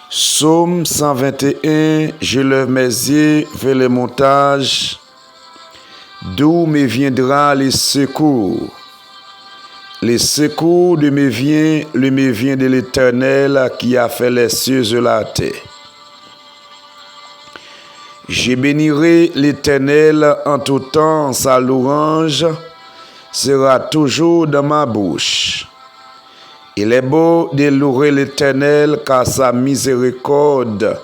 Psaume 121, je lève mes yeux vers les montagnes, d'où me viendra les secours. Les secours me vient de l'Éternel qui a fait les cieux et la terre. Je bénirai l'Éternel en tout temps, sa louange sera toujours dans ma bouche. Il est beau de louer l'Éternel car sa miséricorde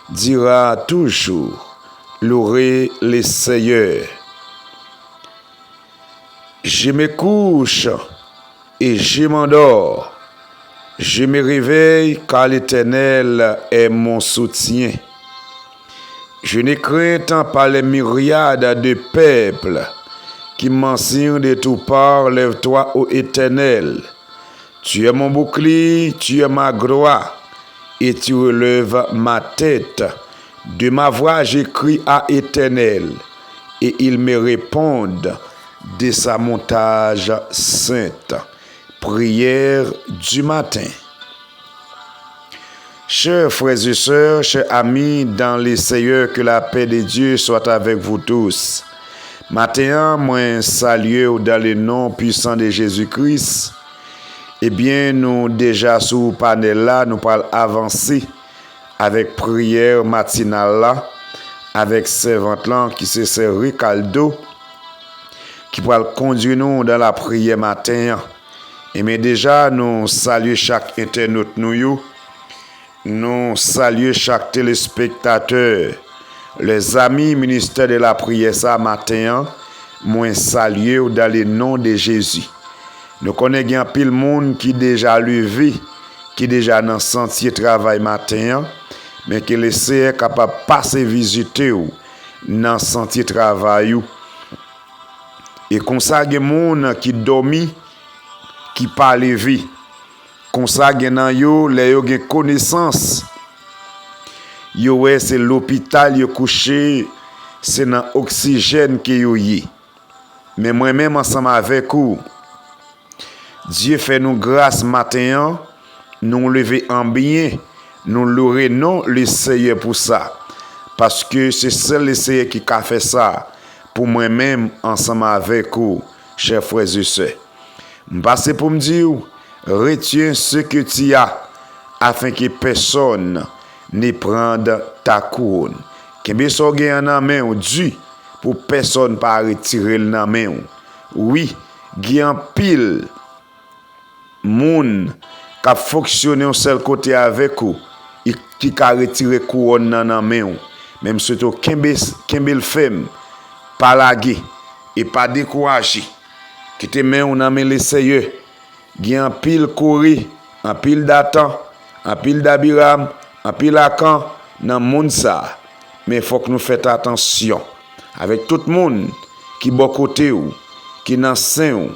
dira toujours. Louez le Seigneur. Je me couche et je m'endors. Je me réveille car l'Éternel est mon soutien. Je ne crains pas les myriades de peuples qui m'enseignent de toutes parts. Lève-toi, ô Éternel. Tu es mon bouclier, tu es ma gloire, et tu relèves ma tête. De ma voix, j'écris à l'Éternel, et il me répond de sa montage sainte. Prière du matin. Chers frères et sœurs, chers amis dans le Seigneur, que la paix de Dieu soit avec vous tous. Matin, moi salue dans le nom puissant de Jésus-Christ. Eh bien, nous déjà sous le panel là, nous parlons avancer avec prière matinale là, avec servante là qui se sert Ricardo, qui va conduire nous dans la prière matin. Et mais déjà, nous saluons chaque internaute nous saluons chaque téléspectateur, les amis ministères de la prière ça matin, moi saluer dans le nom de Jésus. Nous connaissons un pile monde qui déjà levé, qui déjà dans sentier travail matin, mais qui est capable de passer visiter dans sentier travail. Et comme ça, il y a des gens qui dorment, qui pas levé. Comme ça, il y a des connaissances. C'est l'hôpital, yo couché, c'est dans l'oxygène qui est. Mais moi-même, ensemble avec vous, Dieu fait nous grâce matin, nous lever en bien, nous louer non le Seigneur pour ça. Parce que c'est seul le Seigneur qui a fait ça pour moi-même ensemble avec vous, chers frères et sœurs. Je passe pour me dire, retiens ce que tu as afin que personne ne prenne ta couronne. Kembe so gen nan main ou Dieu pour personne pas retirer le nan main. Oui, gen pile moun qui fonctionne au seul côté avec vous qui a retiré couronne nan main même surtout kembe femme pas laguer et pas décourager qui te met ou nan le Seigneur gen pile courir en pile d'atan en pile d'abiram en pile akan nan moun ça mais faut que nous fassions attention avec tout le monde qui bon côté ou qui nan saint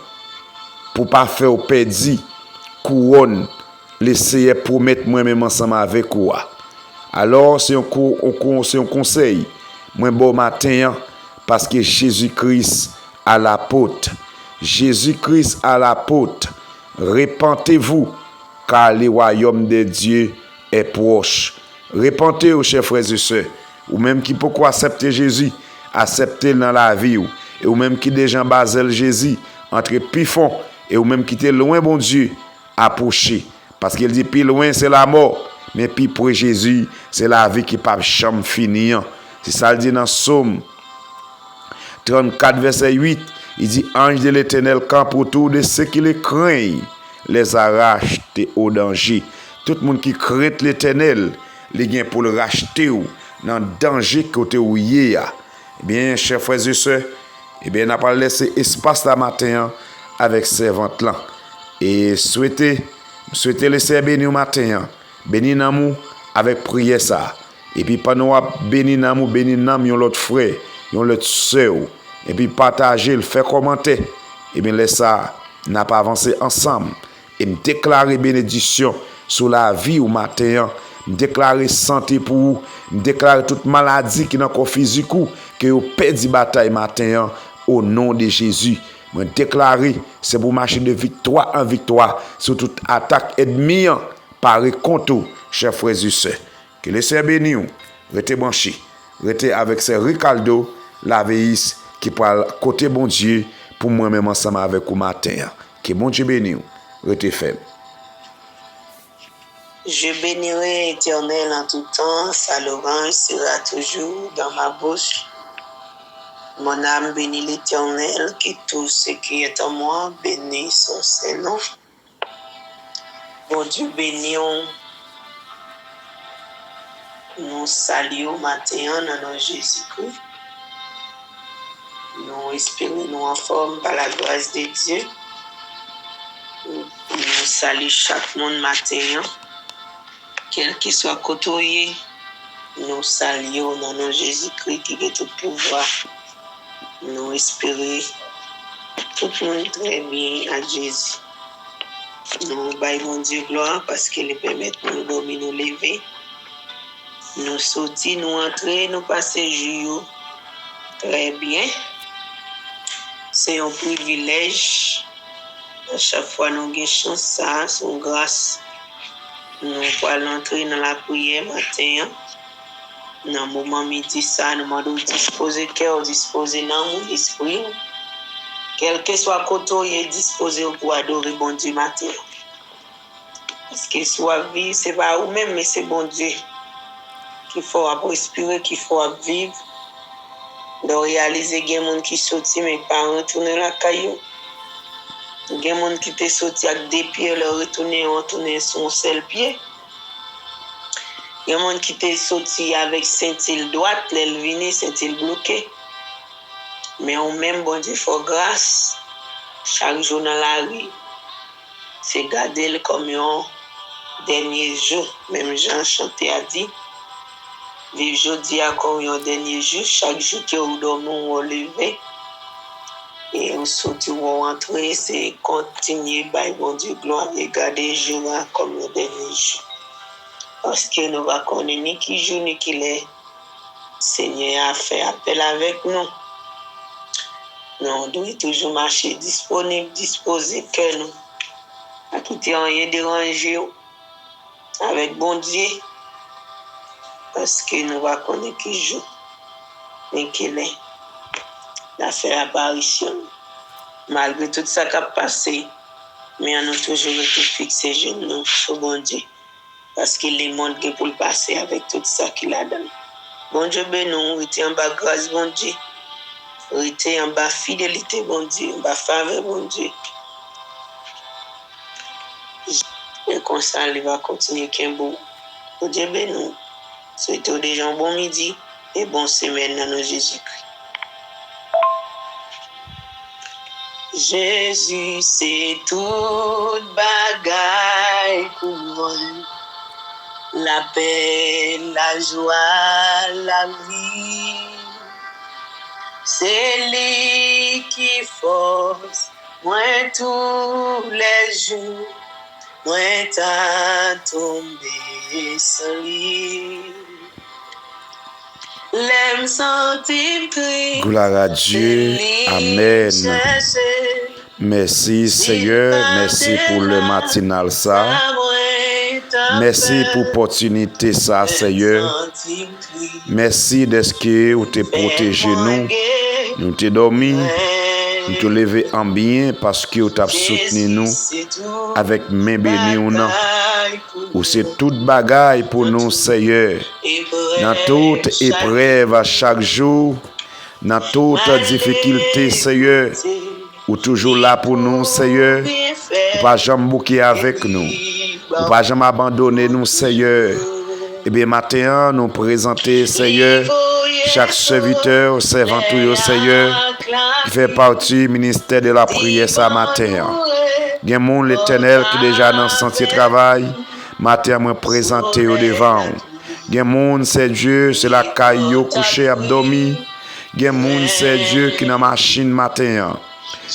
pour pas faire au perdu couronne l'essayer promettre moi-même ensemble avec vous. Alors c'est un conseil moi bon matin parce que Jésus-Christ à la porte. Jésus-Christ à la porte. Repentez-vous car le royaume de Dieu est proche. Repentez-vous, chers frères et sœurs. Ou même qui peut accepter Jésus, accepter dans la vie et ou même qui déjà basel Jésus entre pifon et ou même qui était loin bon Dieu approcher parce qu'il dit plus loin c'est la mort mais puis pour Jésus c'est la vie qui pas jamais finir. C'est ça le dit dans Psaume 34 verset 8, il dit ange de l'Éternel campe autour de ceux qui les craignent, les arrache au danger. Tout le monde qui craint l'Éternel, les gain pour le racheter ou dans danger côté où il y a. Eh bien, chers frères et sœurs, eh bien, on n'a pas laissé espace la matin avec servante là. Et souhaitez laisser bénir matin, bénir nous avec prière ça. Et puis pendant bénir nous, bénir nous l'autre frère, l'autre sœur. Et puis partager, le faire commenter. Et bien laisse ça, n'a pas avancé ensemble. Et me déclarer bénédiction sur la vie au matin. Me déclarer santé pour vous. Me déclarer toute maladie qui n'a pas physique ou que vous perdez bataille matin au nom de Jésus. Me déclarer c'est pour marcher de victoire en victoire sur toute attaque ennemie par contre, chers frères et sœurs. Que les sœurs bénis, restez branchés, restez avec ces Ricardo, la veillisse, qui parle côté bon Dieu, pour moi-même ensemble avec vous matin. Que bon Dieu bénisse, restez ferme. Je bénirai l'Éternel en tout temps, sa louange sera toujours dans ma bouche. Mon âme bénit l'Éternel, que tout ce qui est en moi bénit son Saint-Nom. Bon Dieu béni, nous saluons matin dans nom Jésus-Christ. Nous espérons nous en forme par la grâce de Dieu. Nous saluons chaque monde matin. Quel qu'il soit côtoyé, nous saluons dans nom Jésus-Christ qui est tout pouvoir. Nous espérons tout le monde très bien à Jésus. Nous baillons Dieu gloire parce qu'il permet de nous dormir, nous lever. Nous sortir, nous entrer, nous passer jour très bien. C'est un privilège. À chaque fois, nous avons chance, ça, son grâce. Nous allons entrer dans la prière matin. Dans le moment midi, ça, nous demandons de disposer cœur, disposer dans mon esprit. Quel que soit le côté, disposer pour adorer bon Dieu matin. Parce que soit vie, ce n'est pas vous-même, mais c'est bon Dieu. Qu'il faut respirer, qu'il faut vivre. De réaliser qu'il y a des gens qui sortent, mais pas retourner la caillou. Il y a des gens qui sont sortis avec des pieds, leur retourner son seul pied. Il y a des gens qui sont sortis avec ceinture droite, l'aile venue, ceinture bloquée. Mais on même, bon Dieu, faut grâce. Chaque jour dans la rue, c'est garder le comme un dernier jour. Même Jean chanté a dit, vivre jeudi à comme un dernier jour. Chaque jour que vous dormez, vous levez. Et vous sortez, vous rentrez, c'est continuer, by bon Dieu, gloire, et garder le jour comme le dernier jour. Parce que nous ne connaissons ni qui jour, ni qui l'est. Seigneur a fait appel avec nous. Nous devons toujours marcher disponible, disposer que nous. À quitter rien déranger avec bon Dieu. Parce que nous ne connaissons qui jour, ni qui l'est. La faire apparition. Malgré tout ça qui a passé, mais on a toujours été fixé genoux sur bon Dieu. Parce qu'il est monde qui pour le passer avec tout ça qu'il a donné. Bon Dieu, ben nous, était en bas grâce, bon Dieu. Était en bas fidélité, bon Dieu, en bas faveur, bon Dieu. Et comme ça, il va continuer qu'un beau. Bon Dieu, ben nous, souhaitons des gens bon midi et bonne semaine dans nos Jésus-Christ. Jésus, c'est toute bagaille pour moi. La paix, la joie, la vie. C'est lui qui force moi tous les jours. Moi t'as tombé sans lui. L'aime sentir crier. Gloire à Dieu. Amen. Merci Seigneur. Merci pour le matinal ça. Merci pour l'opportunité ça Seigneur. Merci de ce que vous te protégé nous. Nous te dormi. Nous te levé en bien parce que vous t'avez soutenu nous avec main bénie ou non. Ou c'est toute bagaille pour nous Seigneur. Dans toute épreuve à chaque jour, dans toute difficulté Seigneur, ou toujours là pour nous Seigneur. Ou pas jamais bouquer avec nous. Ou pas jamais abandonner nous Seigneur. Et bien matin nous présenter Seigneur chaque serviteur, servant tout Seigneur qui fait partie du ministère de la prière ce matin. Il y a mon l'Éternel qui est déjà dans le sentier de travail. Matin me présenter au devant. Il y a monde c'est Dieu, c'est la caillou couché abdomi. Il y a monde c'est Dieu qui est dans la machine matin.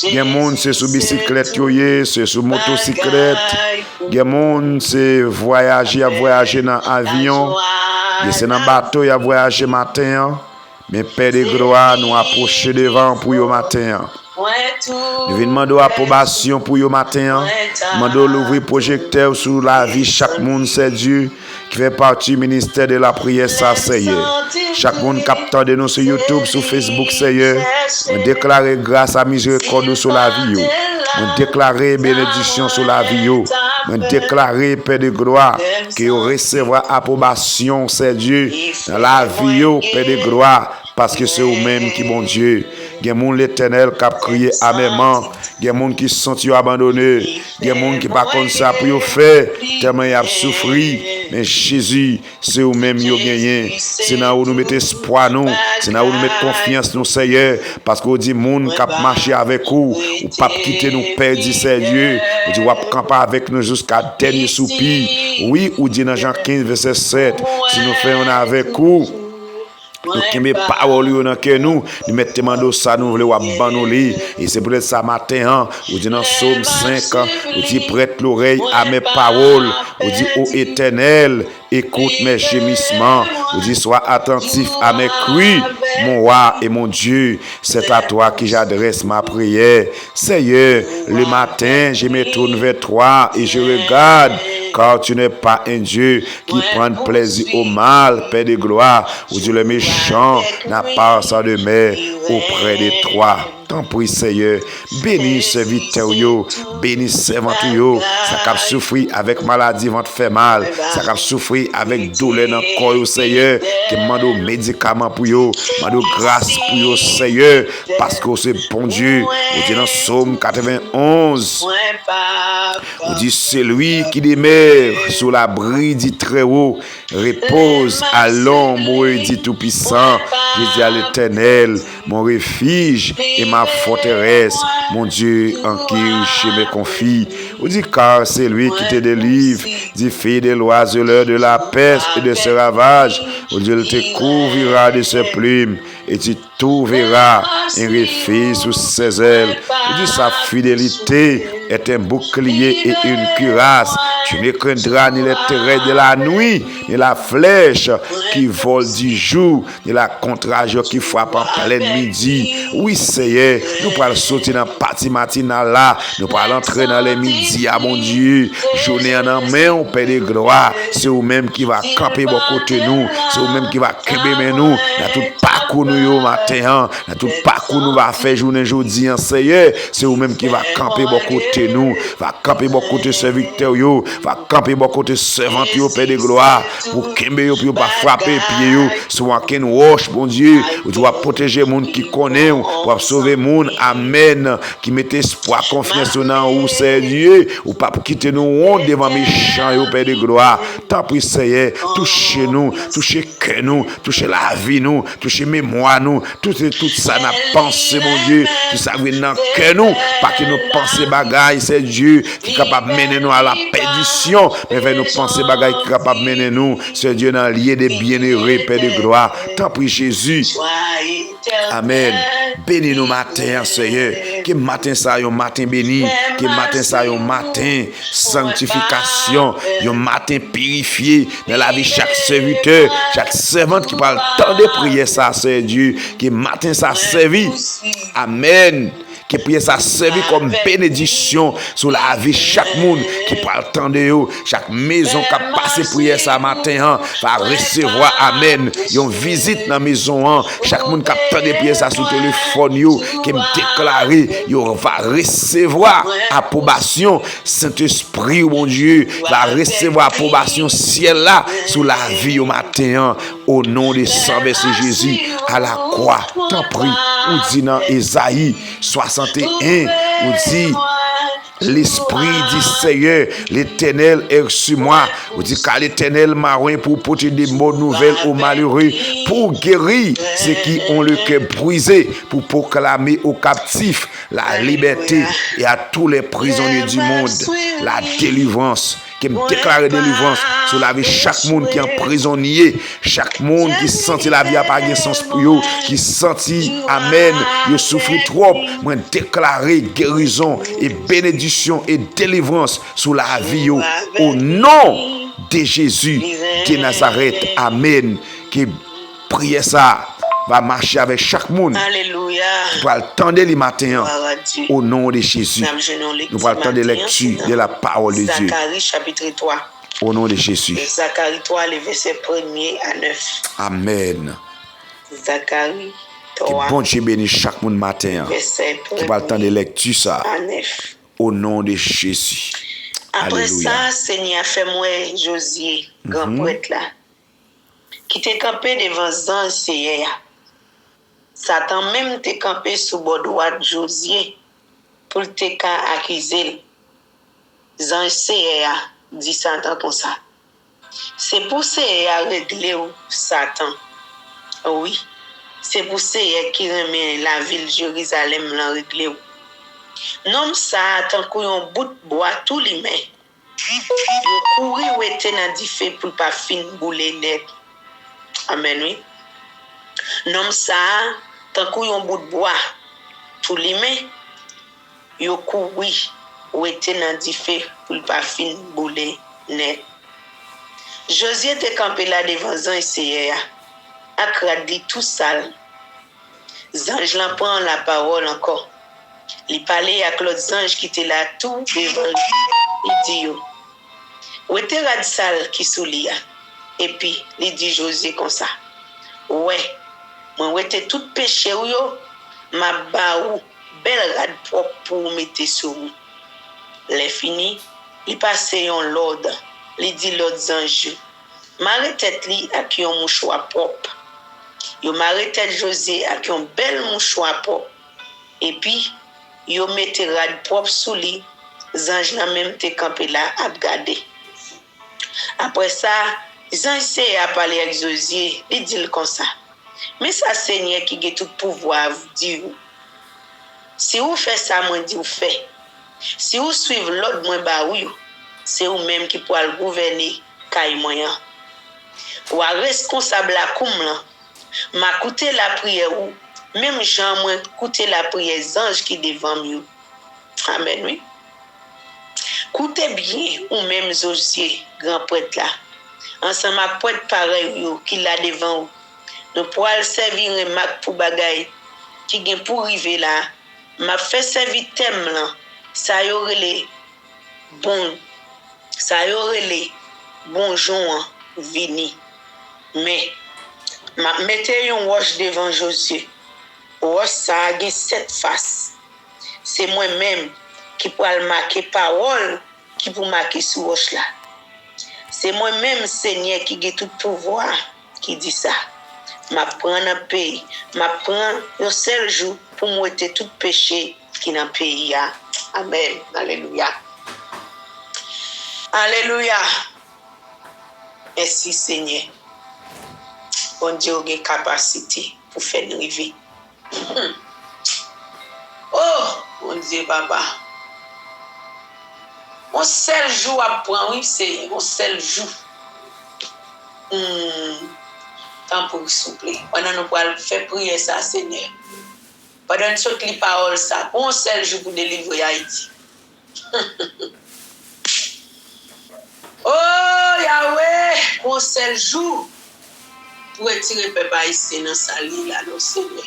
Il y a monde c'est sous bicyclette c'est sous motocyclette. Il y a monde c'est voyager dans avion. Et c'est dans bateau il voyager matin. Mais Père de gloire nous approcher devant pour le matin. Nous venons demander approbation pour yo matin. Demandons l'ouvrir projecteur sur la vie chaque monde, c'est Dieu qui fait partie du ministère de la prière, ça Seigneur. Chaque monde capteur de nous sur YouTube, sur Facebook, Seigneur. On déclare grâce à miséricorde sur la vie. On déclare bénédiction sur la vie. On déclare, Père de gloire, que vous recevrez approbation, c'est Dieu, dans la vie, Père de gloire, parce que c'est vous-même qui bon Dieu. Il y a des gens l'Éternel qui a crié amènement. Il y a des gens qui se sont abandonnés. Il y a des gens qui ne sont pas comme ça pour faire. Tellement ils ont souffert. Mais Jésus, c'est vous-même qui avez gagné. C'est là où nous mettons espoir, nous. C'est là où nous mettons confiance, nous, Seigneur. Parce qu'on dit, monde qui a marché avec vous, ou pas quitter nous, Père, dit Seigneur. On dit, on va camper avec nous jusqu'à dernier soupir. Oui, ou dit dans Jean 15, verset 7, si nous faisons avec vous, nous avons parole dans que nous mettons ça, nous voulons abandonner. Et c'est peut-être ça matin, on dit dans Psaume 5, on dit prête l'oreille à mes paroles. On dit ô Éternel, écoute mes gémissements. On dit sois attentif à mes cris, mon roi et mon Dieu. C'est à toi que j'adresse ma prière. Seigneur, le matin, je me tourne vers toi et je regarde. Car tu n'es pas un Dieu qui prend plaisir au mal, Père de gloire. Ou Dieu le méchant n'a pas sa demeure auprès de toi. T'en prie, Seigneur, bénis serviteur, bénis servant, ça cap souffrir avec maladie, ventre fait mal, ça cap souffrir avec douleur dans le corps, Seigneur, qui demande médicaments pour eux, demande grâce pour eux, Seigneur, parce que c'est bon Dieu. On dit dans Psaume 91, on dit celui qui demeure sous l'abri du Très-Haut repose à l'ombre du Tout-Puissant. Je dis à l'Éternel, mon refuge et ma forteresse, mon Dieu en qui je me confie. On dit car c'est lui qui te délivre du fil de l'oiseleur, de la peste et de ses ravages. On dit il te couvrira de ses plumes et tu trouveras un refuge sous ses ailes. On dit sa fidélité est un bouclier et une cuirasse. Tu ne craindras ni les terreurs de la nuit, ni la flèche qui vole du jour, ni la contrage qui frappe en plein midi. Oui, Seigneur, nous parlons sortir dans la partie matinale là, nous parlons entrer dans les midis, à mon Dieu, journée en main, au Père de gloire. C'est vous-même qui va camper bon côté nous, c'est vous-même qui va camper nous, dans tout parcours nous au matin, dans tout parcours nous va faire journée aujourd'hui, Seigneur, c'est vous-même qui va camper bon côté nous, va camper bon côté serviteur, va camper bon côté servant, Père de gloire, pour camper, pour pas frapper pied, soit qu'un wash, bon Dieu, tu dois protéger les gens qui connaissent, pour sauver les gens, amen, qui mettent espoir, confiance dans vous, c'est Dieu, ou pas quitter nous devant méchants, Père de gloire. Tant pis, Seigneur, touchez-nous, touchez que nous, touchez la vie, nous, touchez mémoire, nous, tout ça, n'a pensé, mon Dieu, tout ça vient dans que nous, pas que nous pensions bagaille, c'est Dieu qui est capable de mener nous à la perdition, mais fait nous penser bagaille qui est capable de mener nous, c'est Dieu dans lieu des bienheureux, Père de gloire. Tant pis, Jésus. Amen. Bénis nous matin, Seigneur. Que matin ça, un matin béni. Que matin ça, un matin sanctification. Un matin purifié dans la vie chaque serviteur, chaque servante qui parle tant de prières, ça, c'est Dieu. Que matin ça servi. Amen. Que prière ça servi comme bénédiction sur la vie chaque monde qui parle tant de eux, chaque maison qui a passé prière ça matin va recevoir amen une visite dans la maison chaque monde qui a tant de prière ça sur téléphone qui me déclarer va recevoir approbation Saint-Esprit mon Dieu va recevoir approbation ciel là sur la vie au matin au nom de Saint Jésus à la croix. T'en prie, ou dit dans Ésaïe 61, ou dit l'Esprit du Seigneur, l'Éternel est sur moi. On dit car l'Éternel m'a oint pour porter des bonnes nouvelles aux malheureux, pour guérir ceux qui ont le cœur brisé, pour proclamer aux captifs la liberté et à tous les prisonniers du monde la délivrance. Qui me déclare délivrance sur la vie chaque monde qui est prisonnier, chaque monde qui sentit la vie à pas de sens pour eux, qui sentit amen, ils souffrent trop, moi déclarer guérison et bénédiction et délivrance sur la vie au nom de Jésus de Nazareth. Amen. Qui prier ça va marcher avec chaque monde. Alléluia. Nous allons attendre les matins Gloire à Dieu. au nom de Jésus. Nous allons attendre lecture de la parole de Dieu Zacharie chapitre 3. au nom de Jésus. Zacharie 3, les versets 1er à 9. Amen. Zacharie Que 3, bon Dieu bénisse chaque monde matin. verset Nous allons attendre 1er lecture ça à 9. au nom de Jésus. Après Alléluia. ça, Seigneur fait moi Josué, grand prêtre là, qui t'est campé devant Zan Seigneur. Satan même t'est campé sous bord droit de Josué pour te accuser. Zan Seigneur dit Satan comme ça. C'est pour Seigneur régler Satan. Oui, c'est pour Seigneur qui remet la ville de Jérusalem la régler. Non, ça, tant qu'on bout de bois, tout les mains. Yo couru ou était dans du feu pour pas fin bouler net. Amen, oui. Non, ça, tant qu'on bout de bois, tout les mains. Yo couru ou était dans du feu pour pas fin bouler net. Josué était campé là devant Zan et Seigneur. Akradi tout sale. Zange l'en prend la parole encore. Il parlait avec l'autre ange qui était là tout devant lui. Il dit, où était Radsal qui soulia? Et puis, il dit Josué comme ça. Ouais, moi, était tout péché, ma baou, belle rad propre pour mettre sur vous. Les fini, il passe en l'ordre. Il dit l'autre ange, marre tête li avec un mouchoir propre. Il marre tête Josué avec un bel mouchoir propre. Et puis, yo mette rad propre sous lui, zange la même te campé là à regarder. Après ça, zange a parlé avec Josué, il dit comme ça. Mais ça Seigneur qui a tout pouvoir vous dire. Si vous faites ça, moi dit vous fait. Si vous suivez l'autre moi ba oui, c'est vous même qui pourra le gouverner kay moyen. Ou responsable la comme là. M'a coûté la prière ou même Jean moi écouter la prière ange qui devant mieux. Amen oui. Écoutez bien ou même Josué grand prêtre là. Ensemble avec prêtre pareil qui là devant. Nous pourrons servir un mac pour bagay qui gen pour arriver là. M'a fait servir thème là. Ça y aurait les bons jours vini. Mais m'a mettez un roche devant Josué. Roche ça a 7 faces. C'est moi-même qui pourra marquer parole qui pour marquer sur roche là. C'est moi-même Seigneur qui a tout pouvoir qui dit ça. M'a prend un pays, m'a prend un seul jour pour m'ôter tout péché qui dans pays. Amen. Alléluia. Alléluia. Merci Seigneur. Bon Dieu a une capacité pour faire nous vivre. Oh, mon Dieu, papa. Un seul jour à prendre, oui, c'est un seul jour. Tant pour souple. Pendant nous pouvons faire prier ça, Seigneur. Pendant nous saute les paroles, ça, un seul jour pour délivrer Haïti. Oh, Yahweh, un seul jour pour retirer le peuple haïtien dans sa lit, là, non, Seigneur.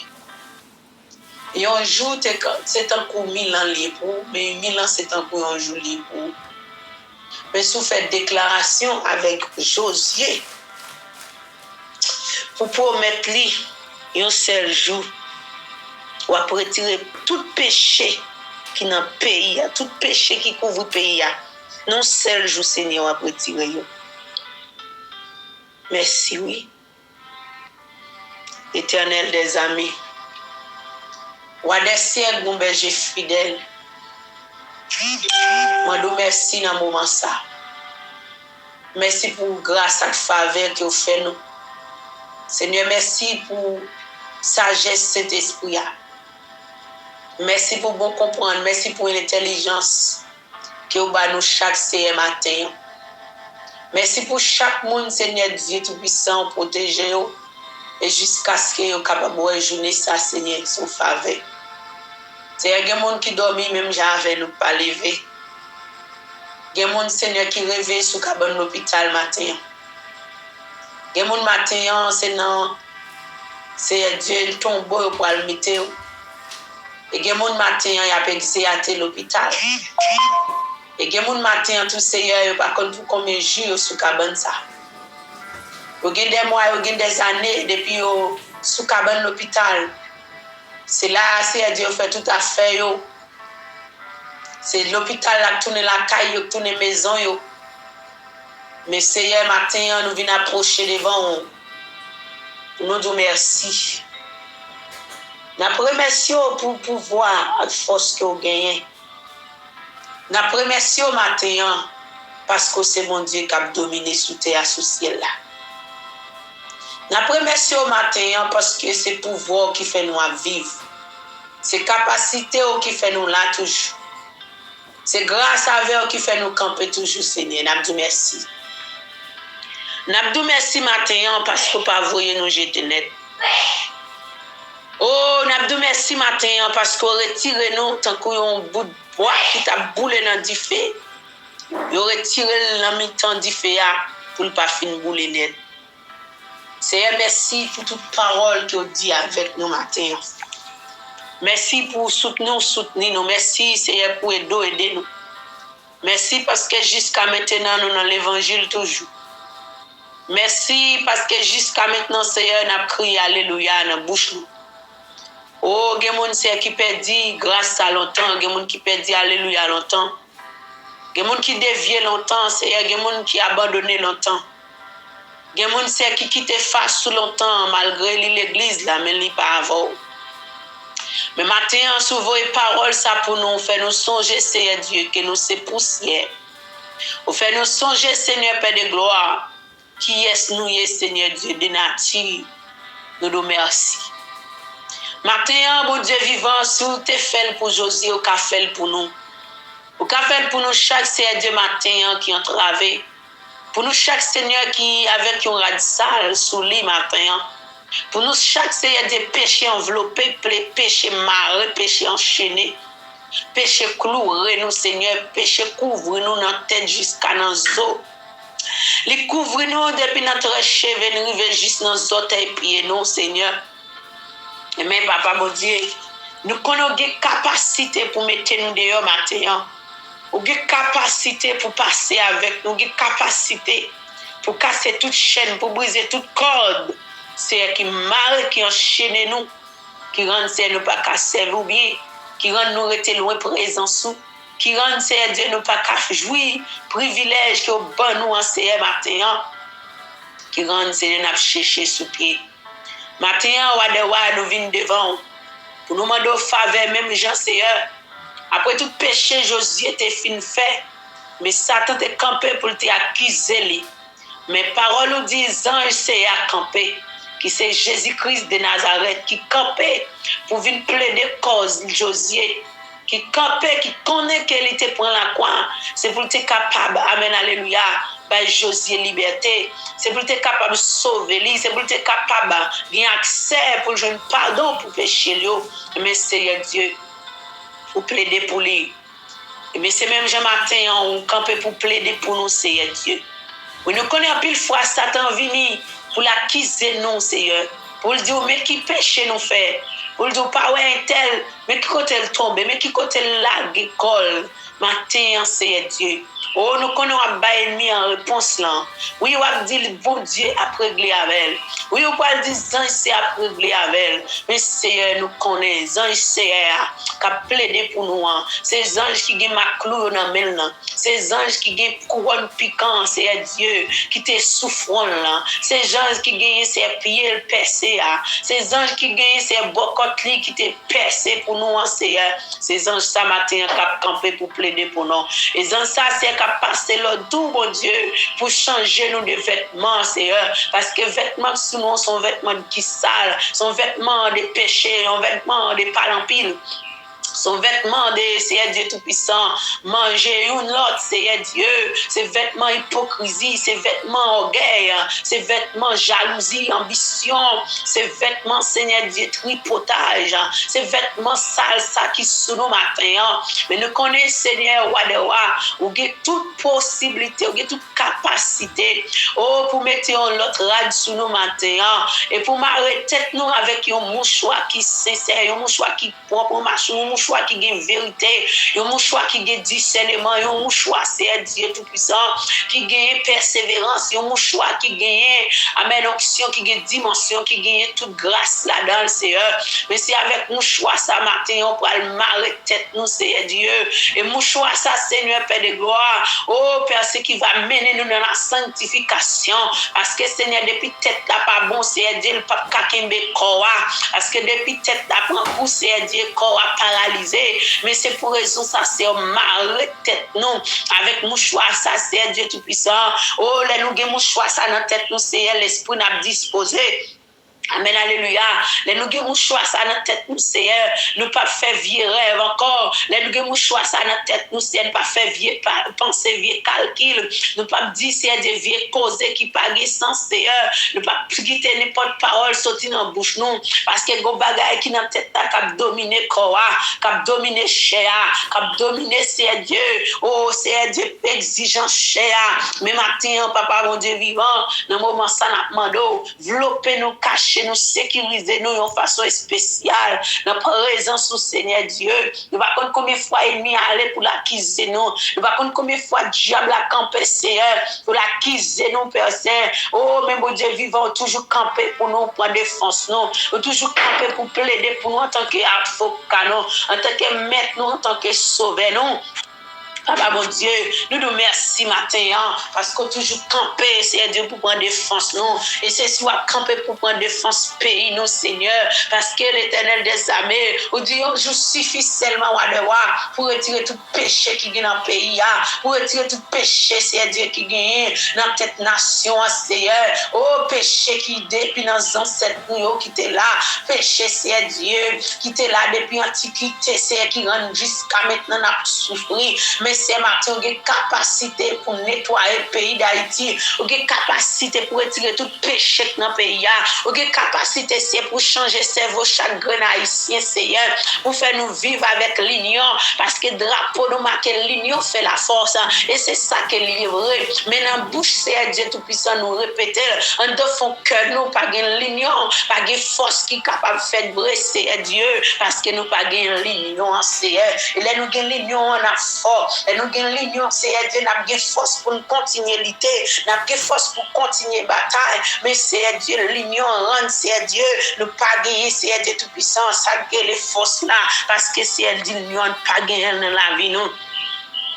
Et un jour, c'est un coup 1000 ans libre, mais 1000 ans, c'est un coup un jour libre. Mais si vous faites déclaration avec Josué, pour promettre lui, un seul jour, ou à retirer tout péché qui est dans le pays, tout péché qui couvre le pays, non seul jour, Seigneur, à retirer. Merci, oui. Éternel des amis. Roi des siècles, mon berger fidèle. Moi, je merci dans ce moment ça. Merci pour grâce et faveur que vous faites nous. Seigneur, merci pour sagesse cet esprit. Merci pour bon comprendre. Merci pour l'intelligence que vous avez nous chaque matin. Merci pour chaque monde, Seigneur Dieu Tout-Puissant, protéger et jusqu'à ce que vous soyez capable de journée ça, Seigneur, son faveur. C'est il y a des gens qui dorment, même j'avais nous pas lever. Il y a des gens, Seigneur, qui rêvent sous cabane l'hôpital matin. Il y a des gens matin, c'est dans C'est Dieu tombe pour le mettre. Et il y a des matin, il y a exécuté l'hôpital. Et il y a des matin, tout Seigneur, par contre, pour combien de jours sous cabane ça. Il y a des mois, il y a des années depuis sous cabane l'hôpital. C'est là, c'est Dieu fait tout à fait. C'est l'hôpital qui tourne la caille, qui tourne la maison. Mais Seigneur, matin, nous venons approcher devant pour nous dire merci. Nous remercions pour le pouvoir et la force que vous gagnez. Nous remercions matin parce que c'est mon Dieu qui a dominé sous terre, sous ciel là. Nous remercions matin parce que c'est le pouvoir qui fait nous vivre. C'est la capacité qui fait nous là toujours. C'est grâce à vous qui fait nous camper toujours, Seigneur. Nous disons merci. Nous disons merci matin parce que vous pas voyez nous jeter net. Oh, nous disons merci matin parce que vous retirez nous tant qu'on bout de bois qui t'a boulé dans du feu. Vous retirez le mi-temps du feu pour ne pas finir bouler net. Seigneur, merci pour toute parole que vous dites avec nous matin. Merci pour soutenir nous. Merci, Seigneur, pour aider nous. Merci parce que jusqu'à maintenant, nous dans l'évangile toujours. Merci parce que jusqu'à maintenant, Seigneur, nous avons crié Alléluia dans la bouche. Oh, il y a des gens qui perdent grâce à longtemps. Il y a des gens qui perdent Alléluia longtemps. Il y a des gens qui dévient longtemps. Seigneur, il y a des gens qui abandonnent longtemps. Il y a des gens qui quittent face longtemps malgré l'église, là, mais ils ne pas avant. Mais maintenant, souvent, les paroles, ça pour nous, fait nous songer, Seigneur Dieu, que nous sommes poussière. Vous fait nous songer, Seigneur Père de gloire, qui est nous, Seigneur Dieu de nature. Nous nous remercions. Maintenant, mon Dieu vivant, si vous te fait pour Josie, vous avez fait pour nous. Vous avez fait pour nous chaque Seigneur Dieu matin qui entravé. Pour nous chaque Seigneur qui avec un radical sous lit matin. Pour nous, chaque Seigneur des péchés enveloppés, péchés marrés, péchés enchaînés, péchés cloués, nous, Seigneur, péchés couvrent-nous dans la tête jusqu'à nos os. Les couvrent-nous depuis notre cheveux, nous arrivons jusqu'à nos orteils et pieds, nous, Seigneur. Mais, Papa, mon Dieu, nous avons des capacités pour mettre nous dehors matin. Nous avons des capacités pour passer avec nous, nous avons des capacités pour casser toute chaîne, pour briser toute corde. C'est qui mal qui enchaîne nous, qui rend nous pas casser ou bien, qui rend nous rester loin présent sous, qui rend Dieu nous pas jouir privilège que bon nous en c'est matin, qui rend Seigneur nous chercher sous pied. Matin nous venons devant pour nous demander faveur même Jean Seigneur. Après tout péché Josué était fin fait, mais Satan était campé pour te accuser. Mais parole nous dit ange c'est à camper. Qui c'est Jésus-Christ de Nazareth, qui campait pour venir plaider cause Josué, qui campait, qui connaît qu'elle était pour la croix, c'est pour être capable, amen, alléluia, by Josué liberté, c'est pour être capable de sauver lui, c'est pour être capable d'avoir accès pour jouer pardon pour pécher lui, mais Seigneur Dieu, pour plaider pour lui. Mais c'est même jean matin, on campait pour plaider pour nous, Seigneur Dieu. Oui, nous connaissons pile fois Satan vini pour l'accuser nous, Seigneur. Pour le dire, mais qui péché nous fait? Pour le dire, pas ouais, tel, mais qui côté elle tombe, mais qui côté la école. Matin, Seigneur Dieu. Oh, nous connaissons pas ennemi en réponse là. Oui, on va dire, bon Dieu a réglé avec elle. Oui, on va dire, c'est a réglé avec elle. Mais Seigneur, nous connaissons, ange Seigneur, qui a plaidé pour nous. Ces anges qui ont ma clou dans la main. Ces anges qui ont couronne piquant, Seigneur Dieu, qui te souffrent là. Ces anges qui ont ses pieds percés. Ces anges qui ont ses bocottes qui te percés pour nous, Seigneur. Ces anges, ça matin, qui ont campé pour plaider pour nous. Et ça, c'est qu'à passer le doux, mon Dieu, pour changer nous de vêtements, Seigneur. Parce que vêtements sous nous sont vêtements qui sales, sont vêtements de péché, sont vêtements de palampile. son vêtement de Seigneur Dieu Tout-Puissant, manger une autre, Seigneur Dieu, ses vêtements hypocrisie, ses vêtements orgueil, ses vêtements jalousie, ambition, ses vêtements, Seigneur Dieu, tripotage, ses vêtements sales, ça qui sous nos matins. Mais nous connaissons, Seigneur, roi de roi, où il y a toute possibilité, où il y a toute capacité, pour mettre l'autre rade sous nos matins, et pour m'arrêter nous avec un mouchoir qui sincère, un mouchoir qui propre, un mouchoir qui a vérité, un mouchoir qui a discernement, un mouchoir, c'est Dieu Tout-Puissant, qui a persévérance, un mouchoir qui a, amen, onction, qui a dimension, qui a toute grâce là-dedans, Seigneur. Mais c'est avec mouchoir ça matin, on pourra marrer tête nous, Seigneur Dieu. Et mouchoir ça, Seigneur, Père de gloire, Père, c'est qui va mener nous dans la sanctification. Parce que, Seigneur, depuis tête là pas bon, Seigneur Dieu, le pape Kakembe Kowa. Parce que depuis tête là prend coup, Seigneur Dieu, Kowa paralysé. Mais c'est pour raison ça, c'est marrer tête nous. Avec mouchoir ça, Seigneur Dieu Tout-Puissant. Là, nous avons mouchoir ça dans tête nous, Seigneur, l'esprit n'a disposé. Amen, alléluia. Les nous avons choix ça dans tête nous, Seigneur. Nous pas faire vieux rêve encore. Les nous avons choix ça dans tête nous, Seigneur. Pas faire vieux penser, vieux calcul. Nous pas dire, Seigneur, des vieux causes qui pas de sens, Seigneur. Nous pas quitter n'importe parole sortir dans la bouche nous. Parce que go bagaille qui dans tête ta cap dominer corps, cap dominer chair, cap dominer, Seigneur Dieu. Oh, Seigneur Dieu, exigeant chair. Mais matin, papa, mon Dieu vivant, dans le moment ça n'a demandé, envelopper nous, cacher nous, sécuriser nous de façon spéciale dans la présence du Seigneur Dieu. Nous ne savons pas combien de fois l'ennemi aller pour l'acquiser nous. Nous ne savons pas combien de fois le diable a campé, Seigneur, pour l'acquiser nous, Père Saint. Oh, mais mon Dieu vivant, toujours campé pour nous, pour défense nous. Toujours campé pour plaider pour nous en tant qu'avocat, en tant que maître, nous, en tant que sauveur, nous. Papa, mon Dieu, nous nous remercions matin, parce qu'on toujours campé, Seigneur Dieu, pour prendre défense, nous. Et c'est soit campé pour prendre défense pays, nous, Seigneur, parce que l'Éternel des armées, on dit, on joue suffit seulement, pour retirer tout péché qui est dans le pays, pour retirer tout péché, Seigneur Dieu, qui est dans cette nation, Seigneur. Oh, péché qui depuis dans les ancêtres, qui était là, péché, Seigneur Dieu, qui était là depuis l'Antiquité, Seigneur, qui rend jusqu'à maintenant, n'a pas souffert. Mais c'est matin, on a capacité pour nettoyer le pays d'Haïti. On a capacité pour retirer tout péché dans le pays. On a capacité pour changer cerveau chaque grain haïtien, Seigneur, pour faire nous vivre avec l'union. Parce que le drapeau nous marque l'union fait la force. Et c'est ça qui est livré. Mais dans la bouche, c'est Dieu Tout-Puissant nous répéter. En deux fond cœur, nous pas de l'union, pas de force qui est capable de faire bresser Dieu. Parce que nous pas de l'union, Seigneur. Et là, nous avons l'union, on a force. Et nous avons l'union, Seigneur Dieu, nous avons force pour continuer lutter, nous avons force pour continuer la bataille. Mais Seigneur Dieu, l'union rend, Seigneur Dieu, nous pas gagner, Seigneur Dieu Tout-Puissant, ça les forces là, parce que Seigneur Dieu, l'union n'a pas gagné dans la vie, nous.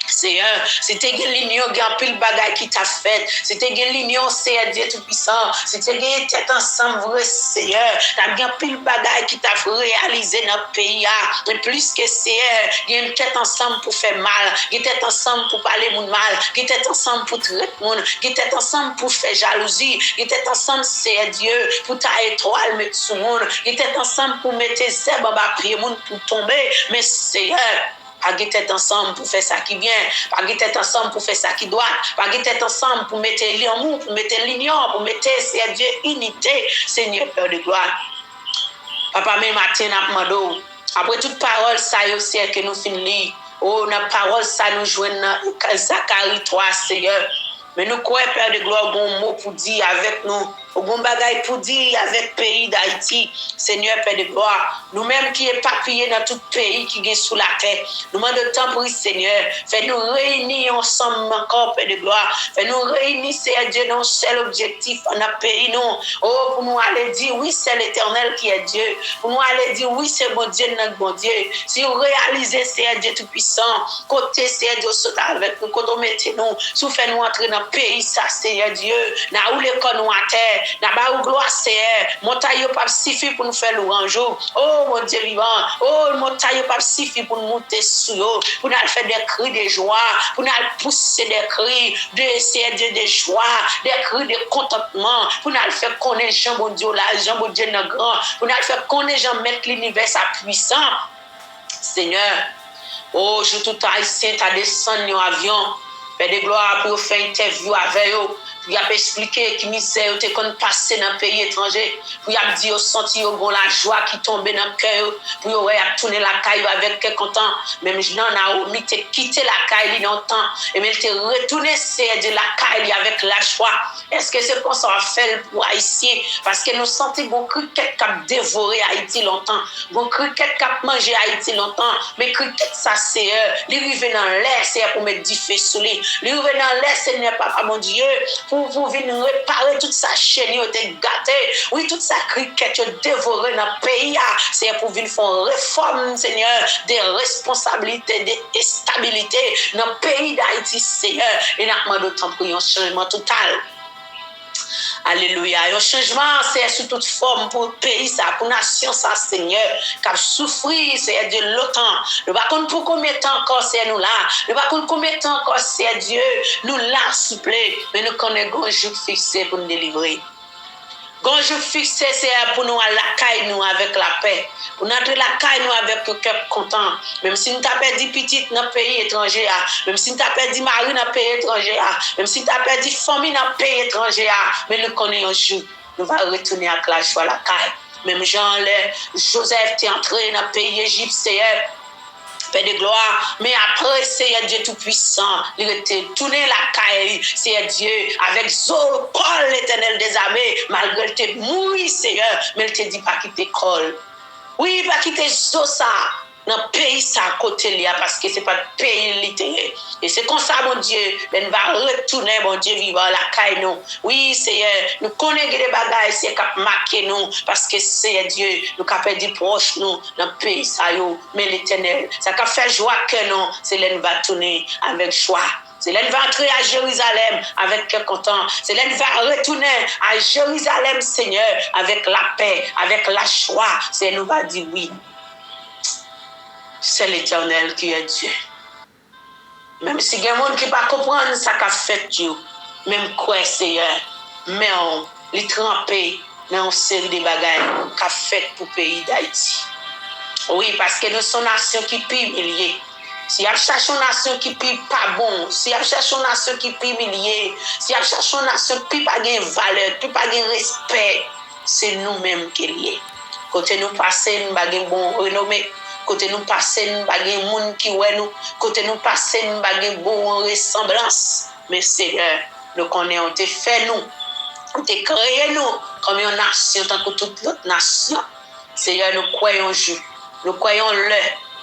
Seigneur, c'était l'union qui a pile bagaille qui t'a fait. C'était l'union, Seigneur Dieu Tout-Puissant. C'était tête ensemble, vrai Seigneur. T'as bien pile bagaille qui t'a réalisé dans le pays. Et plus que Seigneur, il y a une tête ensemble pour faire mal. Il y a une tête ensemble pour parler mon mal. Il y a une tête ensemble pour traiter monde. Il y a une tête ensemble pour faire jalousie. Il y a une tête ensemble, Seigneur Dieu, pour ta étoile mettre sur le monde. Il y a une tête ensemble pour mettre tes zèbres en bas, prier monde pour tomber. Mais Seigneur, pas de tête ensemble pour faire ça qui vient, pas de tête ensemble pour faire ça qui doit, pas de tête ensemble pour mettre l'amour, pour mettre l'union, pour mettre, Seigneur Dieu, unité, Seigneur Père de gloire. Papa, mais matin, nous après toute parole, ça y est, que nous finissons. Oh, la parole, ça nous joue dans Zacharie 3, Seigneur. Mais nous croyons, Père de gloire, bon mot pour dire avec nous. Au bon bagaille pour dire avec le pays d'Haïti, Seigneur Père de gloire, nous-mêmes qui éparpillés dans tout pays qui est sous la terre, nous demandons de temps pour le Seigneur, fais-nous réunir ensemble encore, Père de gloire, fais-nous réunir, Seigneur Dieu, dans un seul objectif, en un pays, nous, oh, pour nous aller dire, oui, c'est l'Éternel qui est Dieu, pour nous aller dire, oui, c'est mon Dieu, notre bon Dieu, si vous réalisez, Seigneur Dieu Tout-Puissant, côté, Seigneur Dieu, saute avec nous, quand on mettez nous, si vous faites nous entrer dans le pays, ça, Seigneur Dieu, dans où les corps nous à terre, n'a pas gloire Seigneur montagne pas suffit pour nous faire louange oh mon Dieu vivant oh montagne pas suffit pour nous monter sur pour nous faire des cris de joie pour nous pousser des cris de Seigneur Dieu de joie des cris de contentement pour nous faire connaître Jean mon Dieu là Jean mon Dieu grand pour nous faire connaître Jean mettre l'univers à puissant. Seigneur, oh, je tout haïtien, t'as descendu en avion, Père de gloire, pour faire une interview avec eux, pour y expliquer qui misère te qu'on passe dans le pays étranger, pour y dire au senti au la joie qui tombe dans le cœur, pour y tourner la caille avec quel content, même je n'en Naomi te quitté la caille longtemps, et même te retourner c'est de la caille avec la joie. Est-ce que c'est comme ça on fait pour Haïtien? Parce que nous sentons bon cricket qui a dévoré Haïti longtemps, bon cricket qui a mangé Haïti longtemps, mais cricket ça c'est l'arrivée dans l'air, c'est pour mettre du feu sur lui. L'arrivée dans l'air, Seigneur Papa mon Dieu, pour venir réparer toute sa chaîne, il était gâté. Oui, toute sa cricket, dévoré dans le pays, c'est pour venir faire une réforme, Seigneur, des responsabilités, des stabilités dans le pays d'Haïti, Seigneur. Et nous demandons d'autant pour un changement total. Alléluia. Un changement, c'est sous toute forme pour le pays, ça, pour la nation, ça, Seigneur, qui a souffert, c'est de l'OTAN. Nous ne savons pas pour combien de temps encore c'est nous là. Nous ne savons pas combien de temps encore c'est Dieu. Nous là, s'il vous plaît. Mais nous connaissons un jour fixé pour nous délivrer. Un jour fixé, c'est pour nous à la caille, nous, avec la paix. Pour nous entrer la caille, nous, avec le cœur content. Même si nous avons perdu petite dans le pays étranger, même si nous avons perdu mari dans le pays étranger, même si nous avons perdu famille dans le pays étranger, mais nous connaissons un jour, nous allons retourner avec la joie à la caille. Même Jean, Joseph est entré dans le pays égyptien. Père de gloire, mais après, c'est Dieu Tout-Puissant. Il était tourné la caille, c'est Dieu, avec Zol, Paul, l'éternel des armées, malgré qu'il était mouillé, Seigneur, mais il te dit pas qu'il t'école. Oui, pas quitter ça. Dans le pays, ça à côté là, parce que ce n'est pas le pays littéraire. Et c'est comme ça, mon Dieu, on va retourner, mon Dieu, vivant la caille, nous. Oui, Seigneur, nous connaissons des bagages, c'est qui marqué nous, parce que c'est Dieu, nous avons perdu proche, nous, dans le pays, ça, mais l'éternel, ça a fait joie que nous, c'est là, nous va tourner avec joie. C'est là, nous va entrer à Jérusalem avec quel content. C'est là, nous va retourner à Jérusalem, Seigneur, avec la paix, avec la joie. C'est nous va dire oui. C'est l'Éternel qui est Dieu. Même si il y a des gens qui ne comprennent pas ce qu'a fait Dieu, même quoi, Seigneur, mais on les trempé dans une série de bagages qu'a fait pour le pays d'Haïti. Oui, parce que nous sommes une nation qui est humiliée. Si vous cherchez une nation qui n'est pas bon, si vous cherchez une nation qui est humiliée, si vous cherchez une nation qui n'a pas de valeur, qui n'a pas de respect, c'est nous-mêmes qui liés. Quand nous passons, nous n'avons pas de bon renommée. Côté nous passer nous bagay monde qui ouais nous côté nous passer nous bagay bon ressemblance mais Seigneur nous connaissons on te fait nous on te créé nous comme une nation tant que toute l'autre nation Seigneur nous croyons jour nous croyons le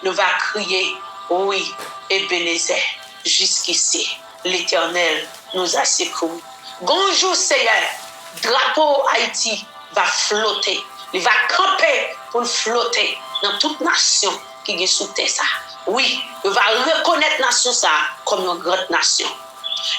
nous va crier oui Ebenezer jusqu'ici l'Éternel nous a secouru bonjour Seigneur drapeau Haïti va flotter il va camper pour flotter dans toute nation qui est sous terre ça. Oui, il va reconnaître nation ça comme une grande nation.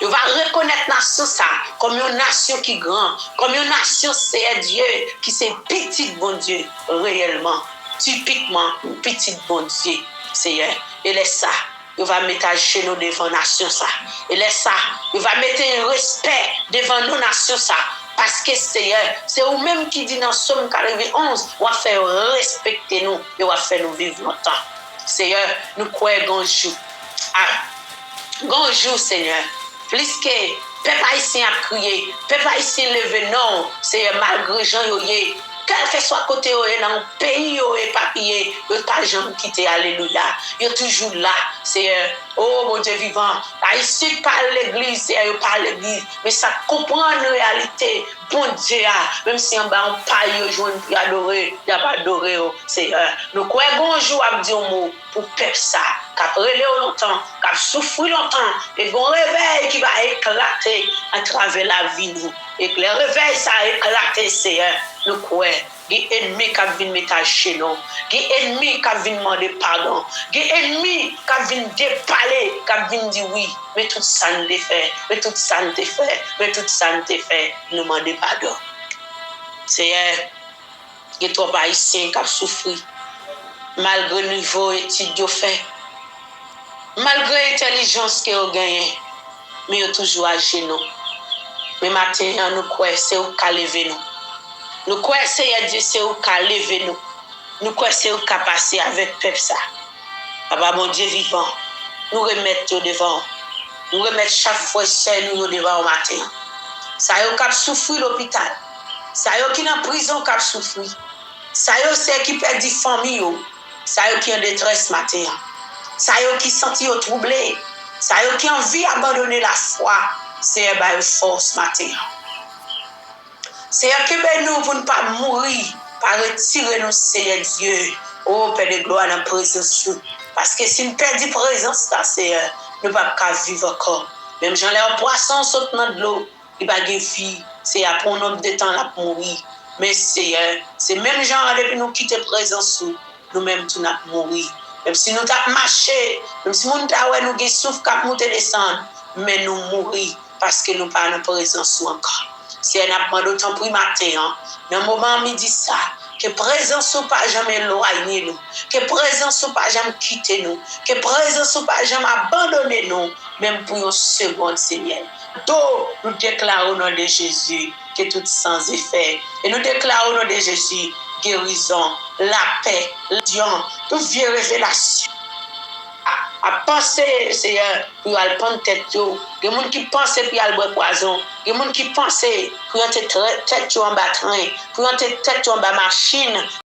Il va reconnaître nation ça comme une nation qui est grande, comme une nation c'est Dieu qui c'est petit bon Dieu réellement, typiquement petit bon Dieu. Seigneur, et laisse ça. Il va mettre à genoux devant nation ça. Et laisse ça. Il va mettre un respect devant nos nations ça. Parce que Seigneur, c'est vous-même qui dit dans Somme 91, on va faire respecter nous et on va faire nous vivre longtemps. Seigneur, nous croyons un jour. Un jour, Seigneur, plus que peuple haïtien a crié, peuple haïtien levé non, Seigneur, malgré Jean Yoye, quel que soit côté dans le pays et papier, il n'y a pas de gens qui quittent, alléluia. Il est toujours là, Seigneur. Oh mon Dieu vivant, Haïtien parle l'église, il parle l'église, mais ça comprend la réalité. Bon Dieu, même si on va en paille, joindre pour adorer, il n'y a pas d'adorer, Seigneur. Nous croyons un jour à dire un mot pour peuple ça, qui a brûlé longtemps, qui a souffert longtemps, et un réveil qui va éclater à travers la vie, nous. Et que le réveil, ça a éclaté, Seigneur. Nous croyons. Il y a des ennemis qui viennent mettre chez nous. Il y a des ennemis qui viennent demander pardon. Il y a des ennemis qui viennent déparler, qui viennent dire oui. Mais tout ça nous fait. Mais tout ça nous fait. Mais tout ça nous fait. Nous demandons pardon. Seigneur, il y a trop haïtiens qui ont souffert. Malgré le niveau études qu'ils ont fait. Malgré l'intelligence qu'ils ont gagnée. Mais ils ont toujours à genoux. Mais maintenant, nous croyons c'est où qu'à lever nous. Nous croyons Seigneur Dieu c'est où qu'à lever nous. Nous croyons c'est où qu'à passer avec peuple ça. Papa, mon Dieu vivant, nous remettons devant. Nous remettons chaque fois nous devant au matin. Ça y est, qui souffrir l'hôpital. Ça y est, qui est en prison, qui souffrir. Ça y est, c'est qui perd des familles. Ça y est, qui est en détresse matin. Ça y est, qui sentit troublé. Ça y est, qui a envie d'abandonner la foi. C'est une force matin. C'est que nous pour ne pas mourir, pas retirer nos Seigneur Dieu. Oh Père de gloire dans la présence. Parce que si nous perdons la présence, Seigneur, nous ne pouvons pas vivre encore. Même j'en ai un poisson saute dans de l'eau, il va gagner vie. C'est pour un nombre de temps là pour mourir. Mais Seigneur, c'est même gens depuis nous quitter la présence, nous-mêmes tout n'a mourir. Même si nous avons marché, même si nous avons souffle qui monte et descendre, mais nous mourir parce que nous pas en présence encore. Si elle n'a pas d'autant plus matin, dans le moment où il dit ça, que présence ou pas jamais éloigner nous, que présence ou pas jamais quitter nous, que présence ou pas jamais abandonner nous, même pour une seconde, Seigneur. Donc, nous déclarons au nom de Jésus que tout sans effet. Et nous déclarons au nom de Jésus guérison, la paix, Dieu, toute vieille révélation. À penser, Seigneur, pour aller prendre tête. Il y a des gens qui pensent pour aller boire poison. Il y a des gens qui pensent pour aller tête en bas train, pour aller tête en bas machine.